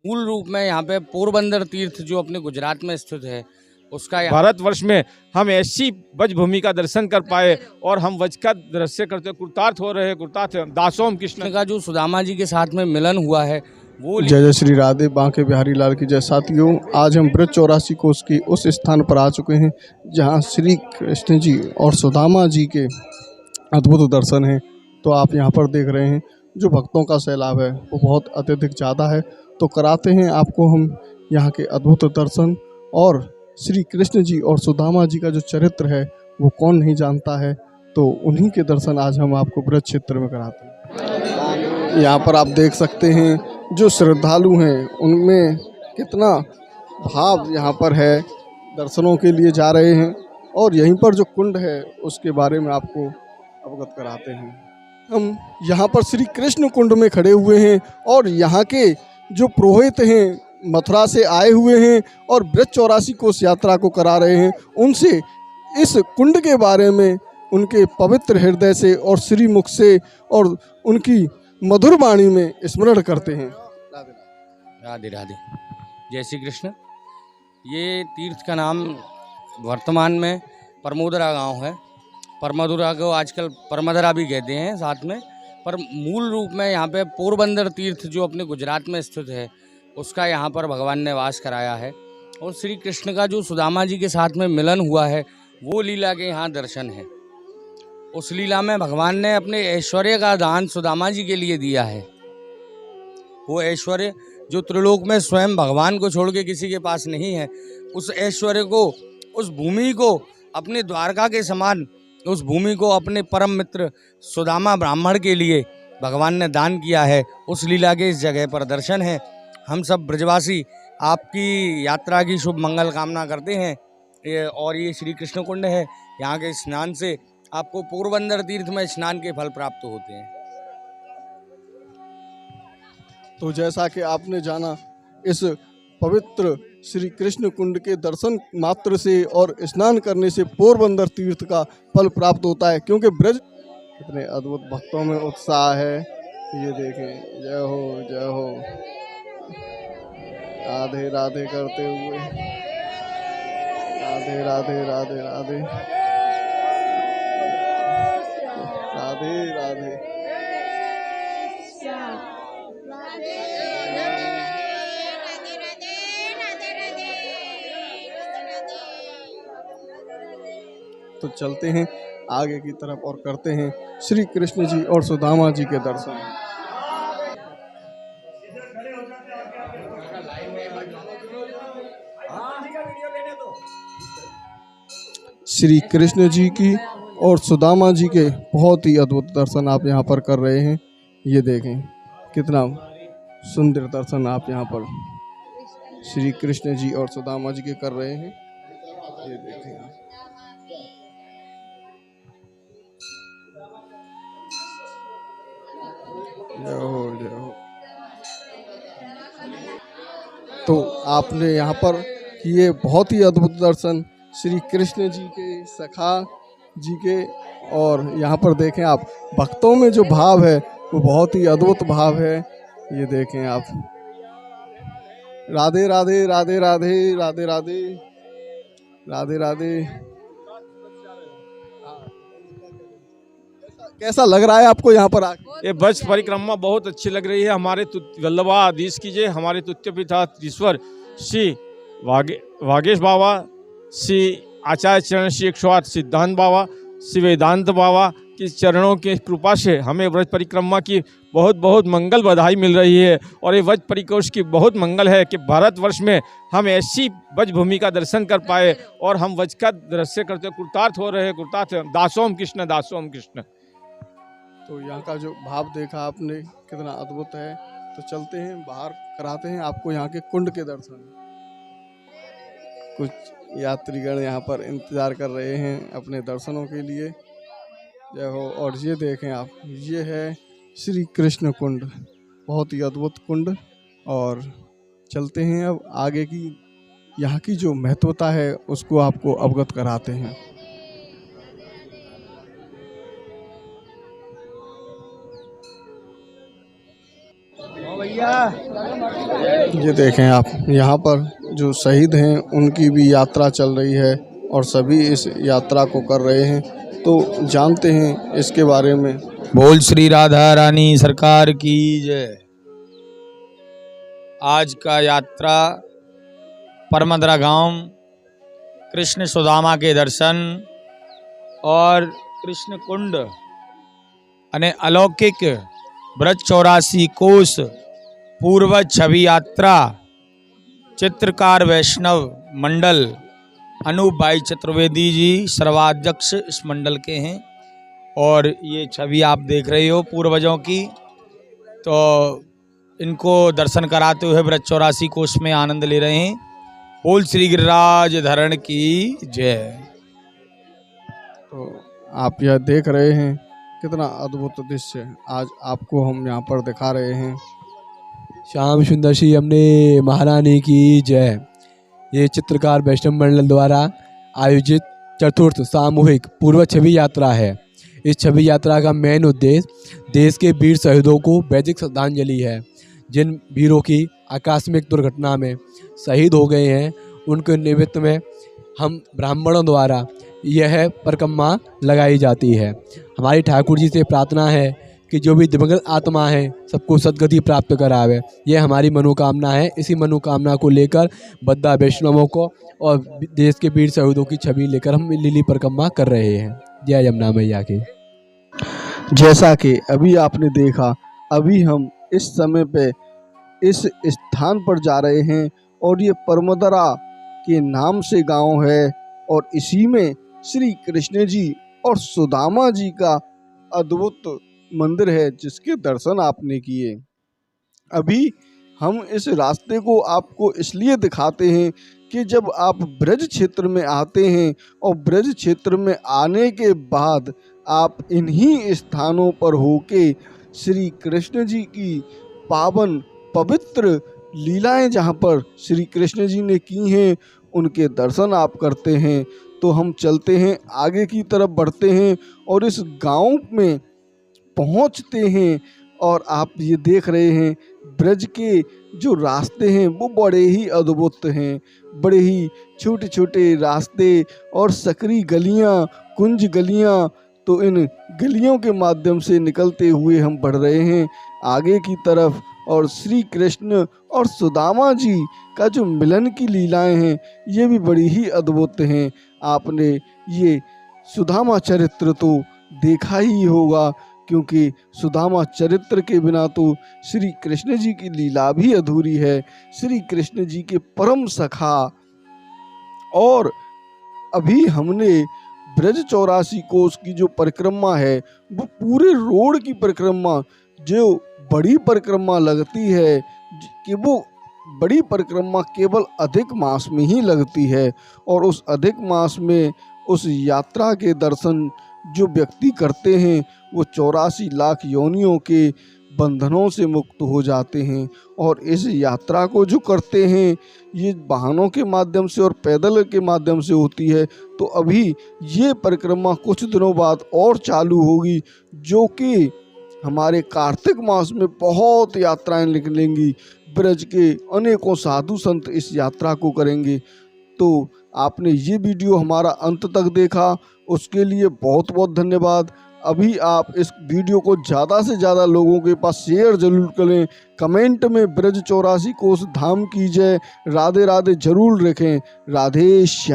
मूल रूप में यहाँ पे पोरबंदर तीर्थ जो अपने गुजरात में स्थित है उसका भारतवर्ष में हम ऐसी वज भूमि का दर्शन कर पाए और हम वज का दृश्य करते कृतार्थ हो रहे, कृतार्थ दासोम कृष्ण का जो सुदामा जी के साथ में मिलन हुआ है वो जय जय श्री राधे बांके बिहारी लाल की जय। साथियों, आज हम ब्रज 84 कोस की उस स्थान पर आ चुके हैं जहां श्री कृष्ण जी और सुदामा जी के अद्भुत दर्शन हैं। तो आप यहां पर देख रहे हैं जो भक्तों का सैलाब है वो बहुत अत्यधिक ज़्यादा है। तो कराते हैं आपको हम यहां के अद्भुत दर्शन, और श्री कृष्ण जी और सुदामा जी का जो चरित्र है वो कौन नहीं जानता है। तो उन्हीं के दर्शन आज हम आपको ब्रज क्षेत्र में कराते हैं। यहाँ पर आप देख सकते हैं जो श्रद्धालु हैं उनमें कितना भाव यहाँ पर है, दर्शनों के लिए जा रहे हैं। और यहीं पर जो कुंड है उसके बारे में आपको अवगत कराते हैं। हम यहाँ पर श्री कृष्ण कुंड में खड़े हुए हैं और यहाँ के जो पुरोहित हैं मथुरा से आए हुए हैं और ब्रज 84 कोस यात्रा को करा रहे हैं, उनसे इस कुंड के बारे में उनके पवित्र हृदय से और श्री मुख से और उनकी मधुर वाणी में स्मरण करते हैं। राधे राधे, जय श्री कृष्ण। ये तीर्थ का नाम वर्तमान में परमोदरा गांव है। परमोदरा को आजकल परमदरा भी कहते हैं साथ में, पर मूल रूप में यहाँ पे पोरबंदर तीर्थ जो अपने गुजरात में स्थित है उसका यहाँ पर भगवान ने वास कराया है। और श्री कृष्ण का जो सुदामा जी के साथ में मिलन हुआ है वो लीला के यहाँ दर्शन है। उस लीला में भगवान ने अपने ऐश्वर्य का दान सुदामा जी के लिए दिया है। वो ऐश्वर्य जो त्रिलोक में स्वयं भगवान को छोड़ के किसी के पास नहीं है, उस ऐश्वर्य को, उस भूमि को, अपने द्वारका के समान उस भूमि को अपने परम मित्र सुदामा ब्राह्मण के लिए भगवान ने दान किया है। उस लीला के इस जगह पर दर्शन है। हम सब ब्रजवासी आपकी यात्रा की शुभ मंगल कामना करते हैं। और ये श्री कृष्ण कुंड है, यहाँ के स्नान से आपको पोरबंदर तीर्थ में स्नान के फल प्राप्त होते हैं। तो जैसा कि आपने जाना, इस पवित्र श्री कृष्ण कुंड के दर्शन मात्र से और स्नान करने से पोरबंदर तीर्थ का फल प्राप्त होता है, क्योंकि ब्रज कितने अद्भुत भक्तों में उत्साह है। ये देखें, जय हो जय हो, राधे राधे करते हुए, राधे राधे राधे राधे राधे राधे। तो चलते हैं आगे की तरफ और करते हैं श्री कृष्ण जी और सुदामा जी के दर्शन। श्री कृष्ण जी की और सुदामा जी के बहुत ही अद्भुत दर्शन आप यहाँ पर कर रहे हैं। ये देखें कितना सुंदर दर्शन आप यहाँ पर श्री कृष्ण जी और सुदामा जी के कर रहे हैं। ये देखें आप। जय हो जय हो। तो आपने यहाँ पर किए बहुत ही अद्भुत दर्शन श्री कृष्ण जी के, सखा जी के, और यहाँ पर देखें आप भक्तों में जो भाव है वो बहुत ही अद्भुत भाव है। ये देखें आप, राधे राधे राधे राधे राधे राधे राधे राधे। कैसा लग रहा है आपको यहाँ पर आके? ये ब्रज परिक्रमा बहुत अच्छी लग रही है। हमारे वल्लभा आदेश कीजिए, हमारे तुत्य पिता ईश्वर श्री वागेश बाबा, श्री आचार्य चरण श्री 108 सिद्धांत बाबा, श्री वेदांत बाबा की चरणों की कृपा से हमें ब्रज परिक्रमा की बहुत बहुत मंगल बधाई मिल रही है। और ये व्रज परिकोष की बहुत मंगल है कि भारतवर्ष में हम ऐसी व्रज भूमि का दर्शन कर पाए और हम व्रज का दृश्य करते कृतार्थ हो रहे, कृतार्थ दासोम कृष्ण दासोम कृष्ण। तो यहाँ का जो भाव देखा आपने कितना अद्भुत है। तो चलते हैं बाहर, कराते हैं आपको यहाँ के कुंड के दर्शन। कुछ यात्रीगण यहाँ पर इंतजार कर रहे हैं अपने दर्शनों के लिए। जय हो। और ये देखें आप, ये है श्री कृष्ण कुंड, बहुत ही अद्भुत कुंड। और चलते हैं अब आगे की यहाँ की जो महत्वता है उसको आपको अवगत कराते हैं। भैया ये देखें आप, यहाँ पर जो शहीद हैं उनकी भी यात्रा चल रही है और सभी इस यात्रा को कर रहे हैं। तो जानते हैं इसके बारे में। बोल श्री राधा रानी सरकार की जय। आज का यात्रा परमदरा गांव, कृष्ण सुदामा के दर्शन और कृष्ण कुंड अने अलौकिक ब्रज 84 कोस पूर्व छवि यात्रा चित्रकार वैष्णव मंडल अनूप भाई चतुर्वेदी जी सर्वाध्यक्ष इस मंडल के हैं। और ये छवि आप देख रहे हो पूर्वजों की, तो इनको दर्शन कराते हुए ब्रज 84 कोस में आनंद ले रहे हैं। बोल श्री गिरिराज धरण की जय। तो आप यह देख रहे हैं कितना अद्भुत दृश्य आज आपको हम यहाँ पर दिखा रहे हैं। श्याम सुंदर श्री हमने महारानी की जय। ये चित्रकार वैष्णव मंडल द्वारा आयोजित चतुर्थ सामूहिक पूर्व छवि यात्रा है। इस छवि यात्रा का मेन उद्देश्य देश के वीर शहीदों को वैदिक श्रद्धांजलि है। जिन वीरों की आकस्मिक दुर्घटना में शहीद हो गए हैं उनके निमित्त में हम ब्राह्मणों द्वारा यह परिक्रमा लगाई जाती है। हमारी ठाकुर जी से प्रार्थना है कि जो भी दिवंगत आत्मा है सबको सद्गति प्राप्त करावे, यह हमारी मनोकामना है। इसी मनोकामना को लेकर बद्दा वैष्णवों को और देश के वीर शहीदों की छवि लेकर हम लीली परिक्रमा कर रहे हैं। जय यमुना मैया की। जैसा कि अभी आपने देखा, अभी हम इस समय पे इस स्थान पर जा रहे हैं और ये परमदरा के नाम से गांव है और इसी में श्री कृष्ण जी और सुदामा जी का अद्भुत मंदिर है जिसके दर्शन आपने किए। अभी हम इस रास्ते को आपको इसलिए दिखाते हैं कि जब आप ब्रज क्षेत्र में आते हैं और ब्रज क्षेत्र में आने के बाद आप इन्हीं स्थानों पर होके श्री कृष्ण जी की पावन पवित्र लीलाएं जहाँ पर श्री कृष्ण जी ने की हैं उनके दर्शन आप करते हैं। तो हम चलते हैं, आगे की तरफ बढ़ते हैं और इस गांव में पहुंचते हैं और आप ये देख रहे हैं ब्रज के जो रास्ते हैं वो बड़े ही अद्भुत हैं। बड़े ही छोटे छोटे रास्ते और सकरी गलियां, कुंज गलियां, तो इन गलियों के माध्यम से निकलते हुए हम बढ़ रहे हैं आगे की तरफ। और श्री कृष्ण और सुदामा जी का जो मिलन की लीलाएं हैं ये भी बड़ी ही अद्भुत हैं। आपने ये सुदामा चरित्र तो देखा ही होगा, क्योंकि सुदामा चरित्र के बिना तो श्री कृष्ण जी की लीला भी अधूरी है। श्री कृष्ण जी के परम सखा। और अभी हमने ब्रज 84 कोस की जो परिक्रमा है वो पूरे रोड की परिक्रमा, जो बड़ी परिक्रमा लगती है कि वो बड़ी परिक्रमा केवल अधिक मास में ही लगती है। और उस अधिक मास में उस यात्रा के दर्शन जो व्यक्ति करते हैं वो 84 लाख योनियों के बंधनों से मुक्त हो जाते हैं। और इस यात्रा को जो करते हैं ये वाहनों के माध्यम से और पैदल के माध्यम से होती है। तो अभी ये परिक्रमा कुछ दिनों बाद और चालू होगी, जो कि हमारे कार्तिक मास में बहुत यात्राएं निकलेंगी। ब्रज के अनेकों साधु संत इस यात्रा को करेंगे। तो आपने ये वीडियो हमारा अंत तक देखा, उसके लिए बहुत बहुत धन्यवाद। अभी आप इस वीडियो को ज़्यादा से ज़्यादा लोगों के पास शेयर जरूर करें। कमेंट में ब्रज 84 कोस धाम की जय राधे राधे जरूर लिखें। राधे श्याम।